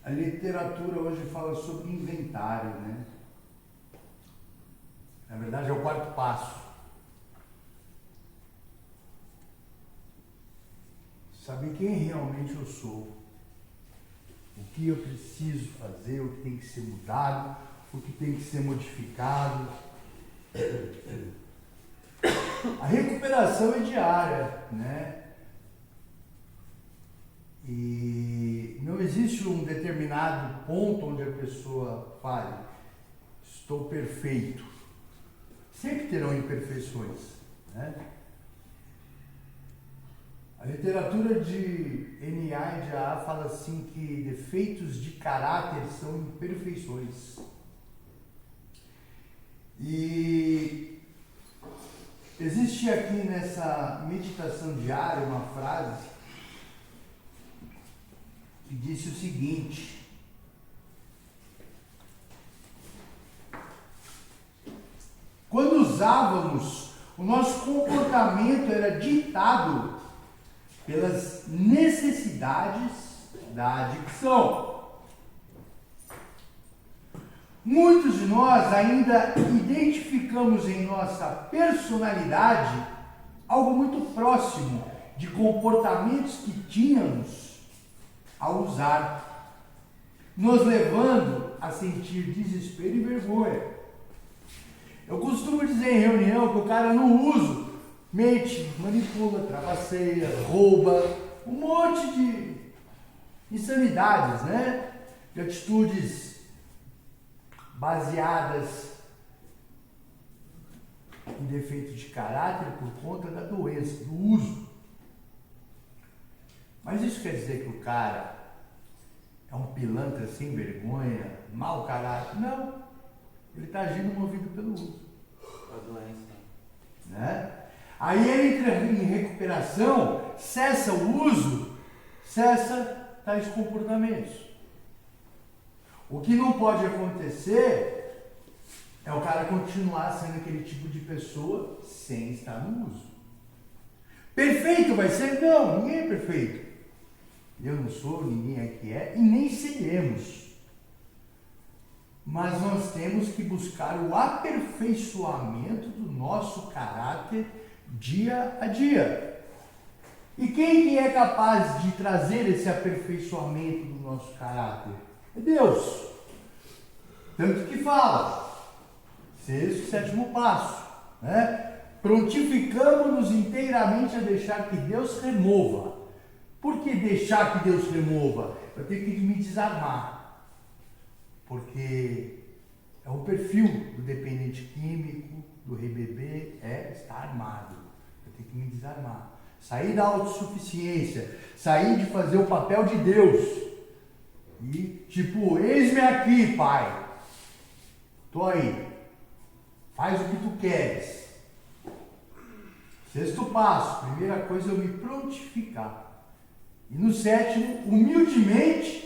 A literatura hoje fala sobre inventário, né? Na verdade é o quarto passo. Saber quem realmente eu sou. O que eu preciso fazer, o que tem que ser mudado, o que tem que ser modificado. A recuperação é diária, né? E não existe um determinado ponto onde a pessoa fale, estou perfeito. Sempre terão imperfeições, né? A literatura de N.A. e de A.A. fala assim que defeitos de caráter são imperfeições. E existe aqui nessa meditação diária uma frase que disse o seguinte: quando usávamos, o nosso comportamento era ditado pelas necessidades da adicção. Muitos de nós ainda identificamos em nossa personalidade algo muito próximo de comportamentos que tínhamos ao usar, nos levando a sentir desespero e vergonha. Eu costumo dizer em reunião que o cara no uso mente, manipula, trapaceia, rouba, um monte de insanidades, né? De atitudes baseadas em defeito de caráter por conta da doença, do uso. Mas isso quer dizer que o cara é um pilantra sem vergonha, mau caráter? Não. Ele está agindo movido pelo uso. A doença. Né? Aí ele entra em recuperação, cessa o uso, cessa tais comportamentos. O que não pode acontecer é o cara continuar sendo aquele tipo de pessoa sem estar no uso. Perfeito vai ser? Não, ninguém é perfeito. Eu não sou, ninguém aqui é, e nem seremos. Mas nós temos que buscar o aperfeiçoamento do nosso caráter dia a dia. E quem que é capaz de trazer esse aperfeiçoamento do nosso caráter? É Deus. Tanto que fala, sexto e sétimo passo, né? Prontificamos-nos inteiramente a deixar que Deus remova. Por que deixar que Deus remova? Eu tenho que me desarmar. Porque é o perfil do dependente químico, do RBB, é estar armado. Eu tenho que me desarmar. Sair da autossuficiência, sair de fazer o papel de Deus. E tipo, eis-me aqui, Pai. Tô aí. Faz o que tu queres. Sexto passo, primeira coisa é eu me prontificar. E no sétimo, humildemente,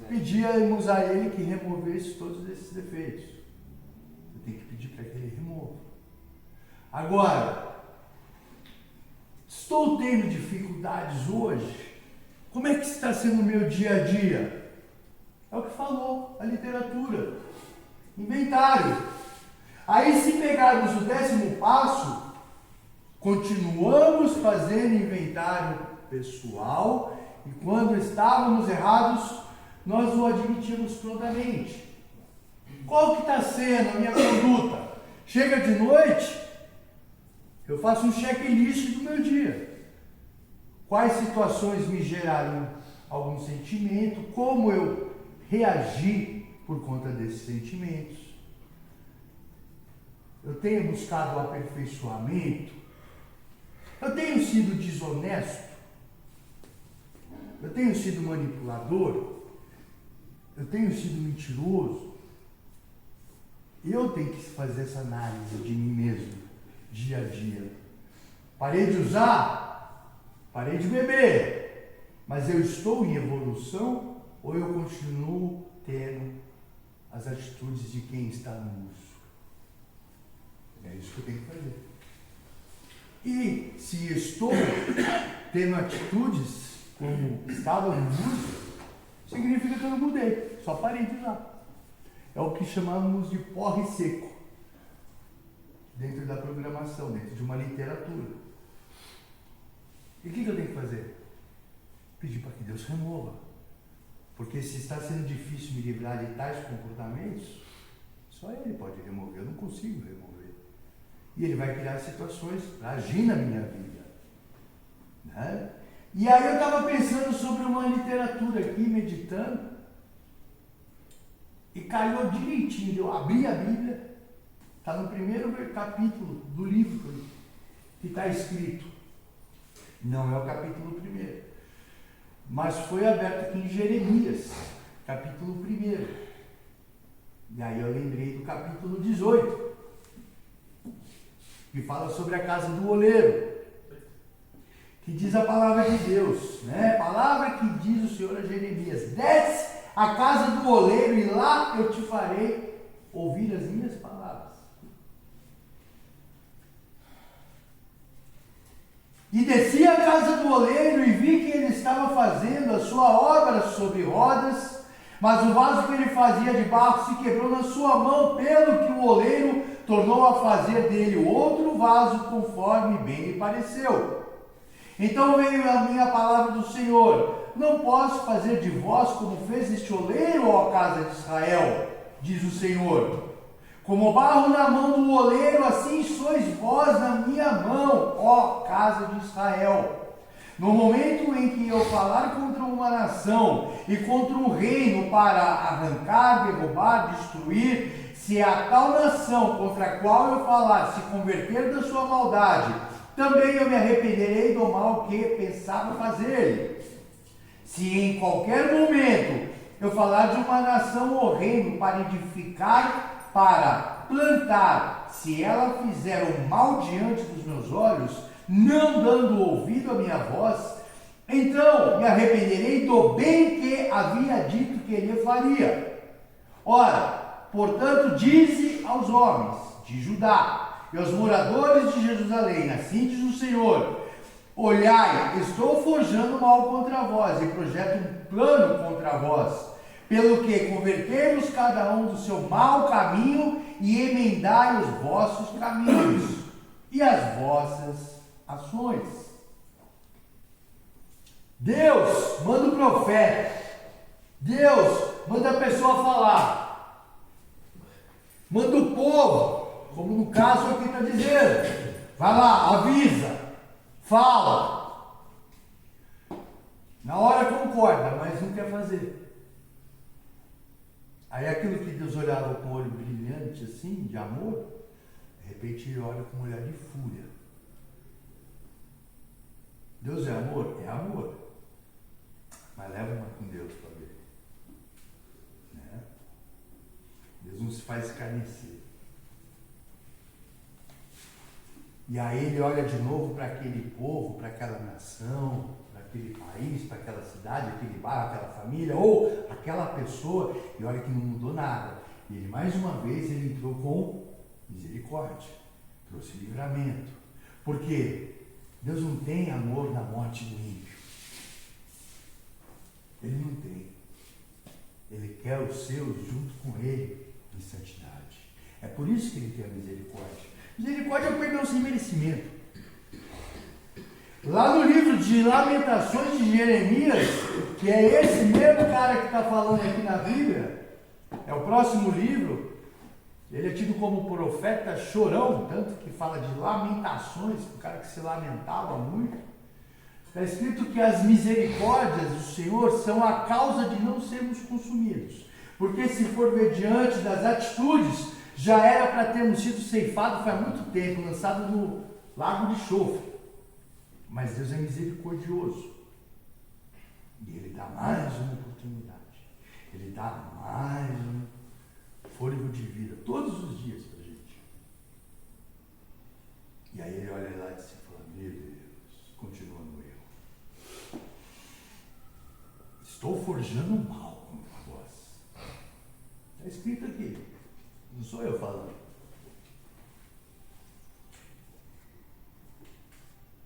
pedíamos a Ele que removesse todos esses defeitos. Eu tenho que pedir para que Ele remova. Agora, estou tendo dificuldades hoje? Como é que está sendo o meu dia a dia? É o que falou a literatura. Inventário. Aí, se pegarmos o décimo passo, continuamos fazendo inventário pessoal e quando estávamos errados, nós o admitimos prontamente. Qual que está sendo a minha conduta? Chega de noite, eu faço um checklist do meu dia. Quais situações me geraram algum sentimento? Como eu reagi por conta desses sentimentos? Eu tenho buscado o aperfeiçoamento? Eu tenho sido desonesto? Eu tenho sido manipulador? Eu tenho sido mentiroso? Eu tenho que fazer essa análise de mim mesmo, dia a dia. Parei de usar? Parei de beber. Mas eu estou em evolução ou eu continuo tendo as atitudes de quem está no uso? É isso que eu tenho que fazer. E se estou tendo atitudes como estava no uso, significa que eu não mudei, só parei de usar. É o que chamamos de porre seco, dentro da programação, dentro de uma literatura. E o que eu tenho que fazer? Pedir para que Deus remova. Porque se está sendo difícil me livrar de tais comportamentos, só Ele pode remover, eu não consigo remover. E Ele vai criar situações para agir na minha vida. Né? E aí eu estava pensando sobre uma literatura aqui, meditando, e calhou direitinho, eu abri a Bíblia, está no primeiro capítulo do livro que está escrito. Não é o capítulo 1, mas foi aberto aqui em Jeremias, capítulo 1. E aí eu lembrei do capítulo 18, que fala sobre a casa do oleiro, que diz a palavra de Deus, né? Palavra que diz o Senhor a Jeremias: desce à casa do oleiro e lá eu te farei ouvir as minhas palavras. E desci à casa do oleiro e vi que ele estava fazendo a sua obra sobre rodas, mas o vaso que ele fazia de barro se quebrou na sua mão, pelo que o oleiro tornou a fazer dele outro vaso conforme bem lhe pareceu. Então veio a minha palavra do Senhor: não posso fazer de vós como fez este oleiro, ó casa de Israel, diz o Senhor. Como barro na mão do oleiro, assim sois vós na minha mão, ó casa de Israel. No momento em que eu falar contra uma nação e contra um reino para arrancar, derrubar, destruir, se a tal nação contra a qual eu falar se converter da sua maldade, também eu me arrependerei do mal que pensava fazer. Se em qualquer momento eu falar de uma nação ou reino para edificar, para plantar, se ela fizer o mal diante dos meus olhos, não dando ouvido à minha voz, então me arrependerei do bem que havia dito que ele faria. Ora, portanto, dize aos homens de Judá e aos moradores de Jerusalém, assim diz o Senhor: olhai, estou forjando mal contra vós e projeto um plano contra vós, pelo que convertemos cada um do seu mau caminho e emendai os vossos caminhos e as vossas ações. Deus manda o profeta, Deus manda a pessoa falar, manda o povo, como no caso aqui está dizendo, vai lá, avisa, fala. Na hora concorda, mas não quer fazer. Aí aquilo que Deus olhava com o olho brilhante assim, de amor, de repente ele olha com um olhar de fúria. Deus é amor? É amor. Mas leva uma com Deus para ver. Né? Deus não se faz escarnecer. E aí ele olha de novo para aquele povo, para aquela nação, para aquele país, para aquela cidade, aquele bairro, aquela família, ou aquela pessoa, e olha que não mudou nada. E ele, mais uma vez, ele entrou com misericórdia, trouxe livramento. Porque Deus não tem amor na morte do ímpio. Ele não tem. Ele quer os seus junto com ele em santidade. É por isso que ele tem a misericórdia. Misericórdia é o perdão sem merecimento. Lá no livro de Lamentações de Jeremias, que é esse mesmo cara que está falando aqui na Bíblia, é o próximo livro, ele é tido como profeta chorão, tanto que fala de lamentações, o cara que se lamentava muito. Está escrito que as misericórdias do Senhor são a causa de não sermos consumidos. Porque se for ver diante das atitudes, já era para termos sido ceifados faz muito tempo, lançado no lago de enxofre. Mas Deus é misericordioso. E Ele dá mais uma oportunidade. Ele dá mais um fôlego de vida, todos os dias para a gente. E aí Ele olha lá e se fala: meu Deus, continua no erro. Estou forjando mal contra vós. Está escrito aqui. Não sou eu falando.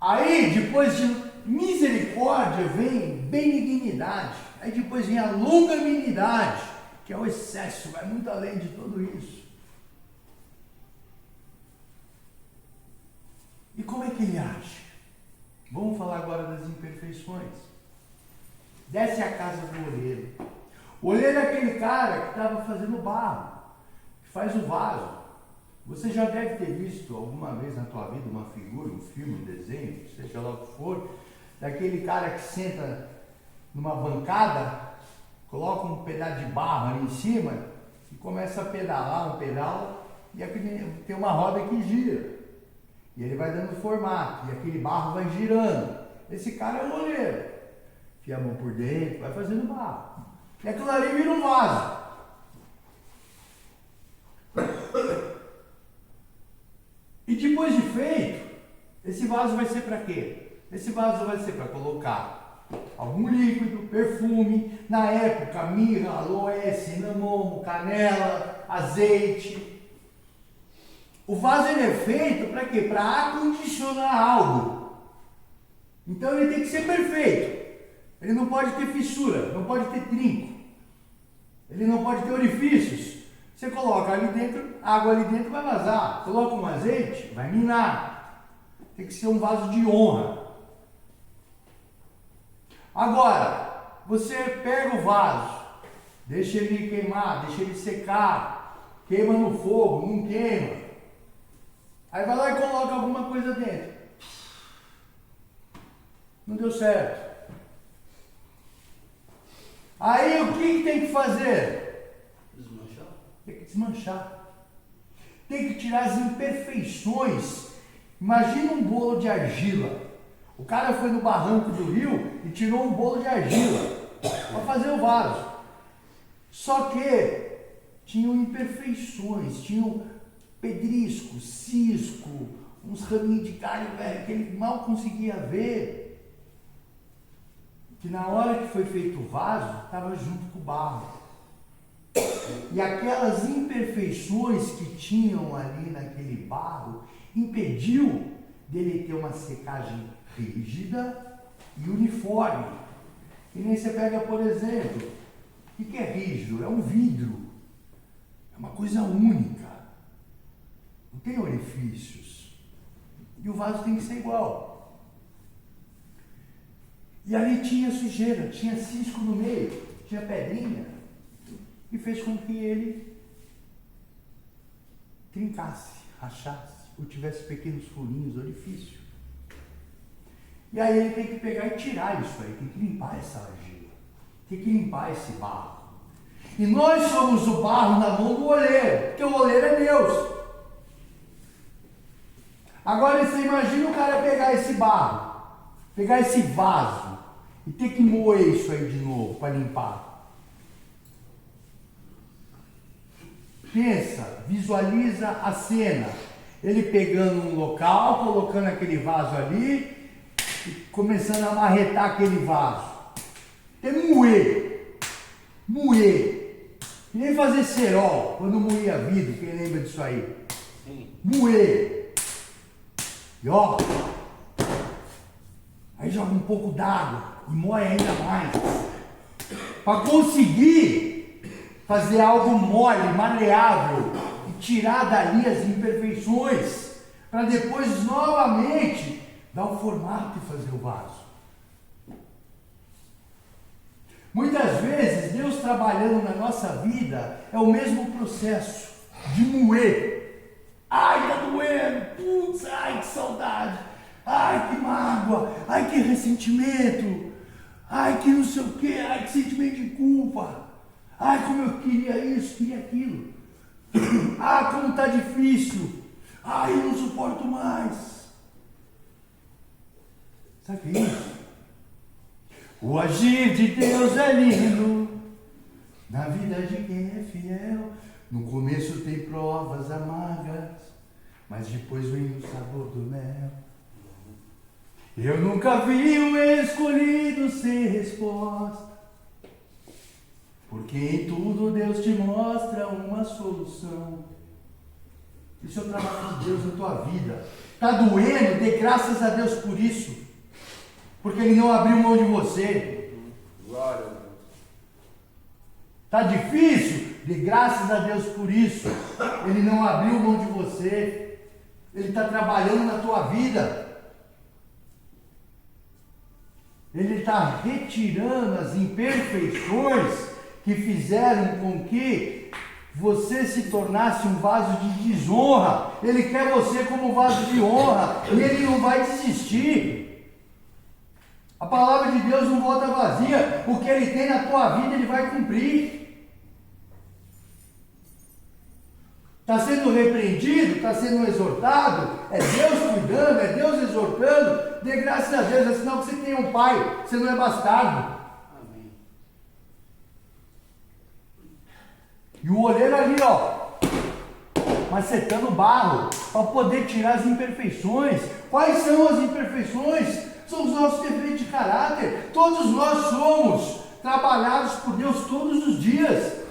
Aí, depois de misericórdia vem benignidade. Aí depois vem a longanimidade, que é o excesso, vai muito além de tudo isso. E como é que ele age? Vamos falar agora das imperfeições. Desce a casa do oleiro. O oleiro é aquele cara que estava fazendo barro, que faz o vaso. Você já deve ter visto alguma vez na tua vida uma figura, um filme, um desenho, seja lá o que for, daquele cara que senta numa bancada, coloca um pedaço de barro ali em cima e começa a pedalar um pedal e tem uma roda que gira. E ele vai dando formato, e aquele barro vai girando. Esse cara é o oleiro. Enfia a mão por dentro, vai fazendo barro. E aquilo ali vira um vaso. E depois de feito, esse vaso vai ser para quê? Esse vaso vai ser para colocar algum líquido, perfume, na época, mirra, aloe, cinamomo, canela, azeite. O vaso ele é feito para quê? Para acondicionar algo. Então ele tem que ser perfeito. Ele não pode ter fissura, não pode ter trinco. Ele não pode ter orifícios. Você coloca ali dentro, água ali dentro vai vazar. Coloca um azeite, vai minar. Tem que ser um vaso de honra. Agora, você pega o vaso, deixa ele queimar, deixa ele secar, queima no fogo, não queima. Aí vai lá e coloca alguma coisa dentro. Não deu certo. Aí o que tem que fazer? Desmanchar? Tem que desmanchar. Tem que tirar as imperfeições. Imagina um bolo de argila. O cara foi no barranco do rio e tirou um bolo de argila para fazer o vaso. Só que tinham imperfeições, tinham pedrisco, cisco, uns raminhos de galho velho que ele mal conseguia ver. Que na hora que foi feito o vaso, estava junto com o barro. E aquelas imperfeições que tinham ali naquele barro impediu dele ter uma secagem rígida e uniforme. E nem você pega, por exemplo, o que é rígido? É um vidro. É uma coisa única. Não tem orifícios. E o vaso tem que ser igual. E ali tinha sujeira, tinha cisco no meio, tinha pedrinha. E fez com que ele trincasse, rachasse, ou tivesse pequenos furinhos, orifício. E aí ele tem que pegar e tirar isso aí, tem que limpar essa argila, tem que limpar esse barro. E nós somos o barro na mão do oleiro, porque o oleiro é Deus. Agora você imagina o cara pegar esse barro, pegar esse vaso e ter que moer isso aí de novo para limpar. Pensa, visualiza a cena. Ele pegando um local, colocando aquele vaso ali e começando a marretar aquele vaso. Até moer. Moer. E nem fazer cerol, quando moía vidro, quem lembra disso aí? Sim. Moer. E ó, aí joga um pouco d'água e moe ainda mais. Para conseguir fazer algo mole, maleável e tirar dali as imperfeições, para depois novamente dar o formato e fazer o vaso. Muitas vezes Deus trabalhando na nossa vida é o mesmo processo de moer. Ai, tá doendo, putz, ai que saudade, ai que mágoa, ai que ressentimento, ai que não sei o que, ai que sentimento de culpa. Ai, como eu queria isso, queria aquilo. Ah, como está difícil. Ai, eu não suporto mais. Sabe o que é isso? O agir de Deus é lindo na vida de quem é fiel. No começo tem provas amargas, mas depois vem o sabor do mel. Eu nunca vi um escolhido sem resposta, porque em tudo Deus te mostra uma solução. Isso é o trabalho de Deus na tua vida. Está doendo? Dê graças a Deus por isso. porque Ele não abriu mão de você. Glória a Deus. Está difícil? Dê graças a Deus por isso. Ele não abriu mão de você. Ele está trabalhando na tua vida. Ele está retirando as imperfeições que fizeram com que você se tornasse um vaso de desonra. Ele quer você como vaso de honra e Ele não vai desistir. A palavra de Deus não volta vazia. O que Ele tem na tua vida, Ele vai cumprir. Está sendo repreendido, está sendo exortado, é Deus cuidando, é Deus exortando. Dê graças a Deus, é sinal que você tem um pai, você não é bastardo. Amém. E o olheiro ali, ó, macetando barro, para poder tirar as imperfeições. Quais são as imperfeições? São os nossos defeitos de caráter. Todos nós somos trabalhados por Deus todos os dias.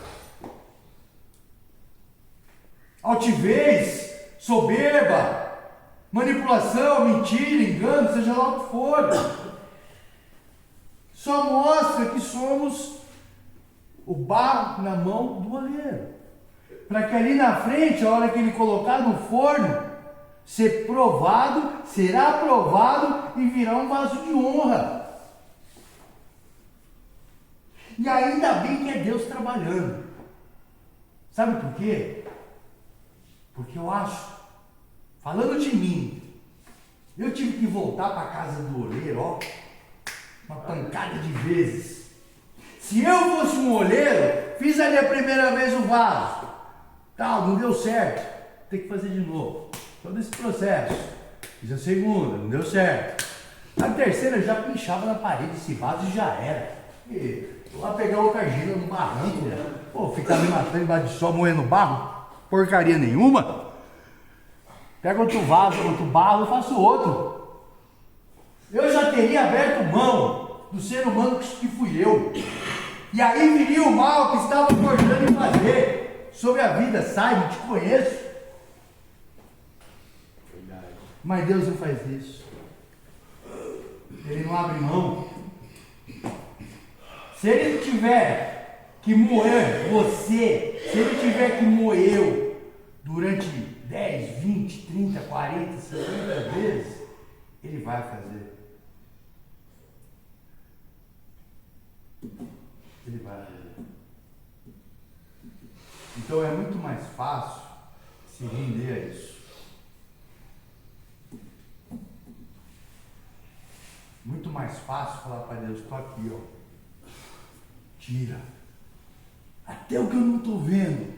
Altivez, soberba, manipulação, mentira, engano, seja lá o que for. Só mostra que somos o barro na mão do oleiro. Para que ali na frente, a hora que ele colocar no forno, ser provado, será provado e virá um vaso de honra. E ainda bem que é Deus trabalhando. Sabe por quê? Porque eu acho, falando de mim, eu tive que voltar para a casa do oleiro, ó, uma pancada de vezes. Se eu fosse um oleiro, fiz ali a primeira vez o vaso, tal, não deu certo, tem que fazer de novo. Todo esse processo. Fiz a segunda, não deu certo. A terceira já pinchava na parede esse vaso e já era. E lá pegar o argila no barranco, né? Pô, ficar me matando embaixo de sol, moendo barro. Porcaria nenhuma. Pega outro vaso, outro barro, eu faço outro. Eu já teria aberto mão do ser humano que fui eu. E aí viria o mal que estava forjando em fazer sobre a vida. Sai, te conheço. Verdade. Mas Deus não faz isso. Ele não abre mão. Se Ele tiver que moer você, se Ele tiver que moer eu durante 10, 20, 30, 40, 50 vezes, Ele vai fazer. Ele vai fazer. Então é muito mais fácil se render a isso. Muito mais fácil falar para Deus, estou aqui, ó. Tira. Até o que eu não estou vendo.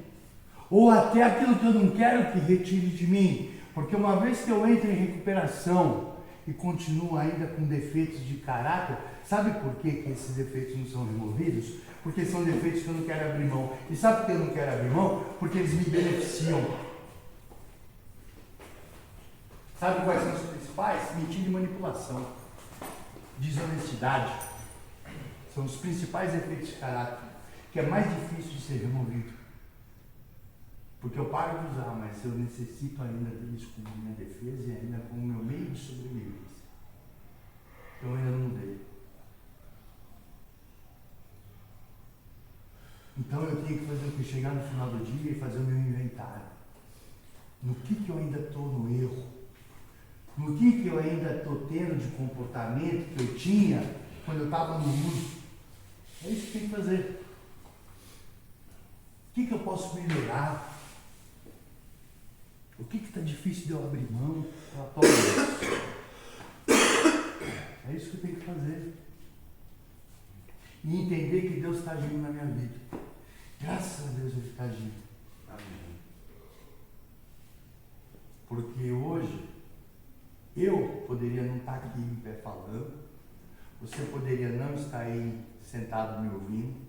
Ou até aquilo que eu não quero que retire de mim. Porque uma vez que eu entro em recuperação e continuo ainda com defeitos de caráter, sabe por que esses defeitos não são removidos? Porque são defeitos que eu não quero abrir mão. E sabe por que eu não quero abrir mão? Porque eles me beneficiam. Sabe quais são os principais? Mentira e manipulação. Desonestidade. São os principais defeitos de caráter, que é mais difícil de ser removido. Porque eu paro de usar, mas eu necessito ainda deles como minha defesa e ainda como meu meio de sobrevivência. Eu ainda não mudei. Então eu tenho que fazer o que? Chegar no final do dia e fazer o meu inventário. No que eu ainda estou no erro? No que eu ainda estou tendo de comportamento que eu tinha quando eu estava no mundo? É isso que tem que fazer. O que eu posso melhorar? O que está difícil de eu abrir mão? É isso que eu tenho que fazer. E entender que Deus está agindo na minha vida. Graças a Deus Ele está agindo. Amém. Porque hoje eu poderia não estar aqui em pé falando. Você poderia não estar aí sentado me ouvindo.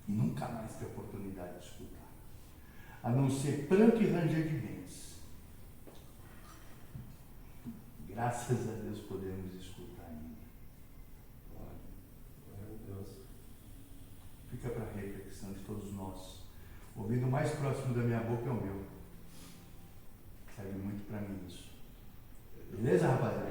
E nunca mais ter oportunidade de escutar. A não ser pranto e ranger de dentes. Graças a Deus podemos escutar ainda. Glória a Deus. Fica para a reflexão de todos nós. O ouvido mais próximo da minha boca é o meu. Serve muito para mim isso. Beleza, rapaziada?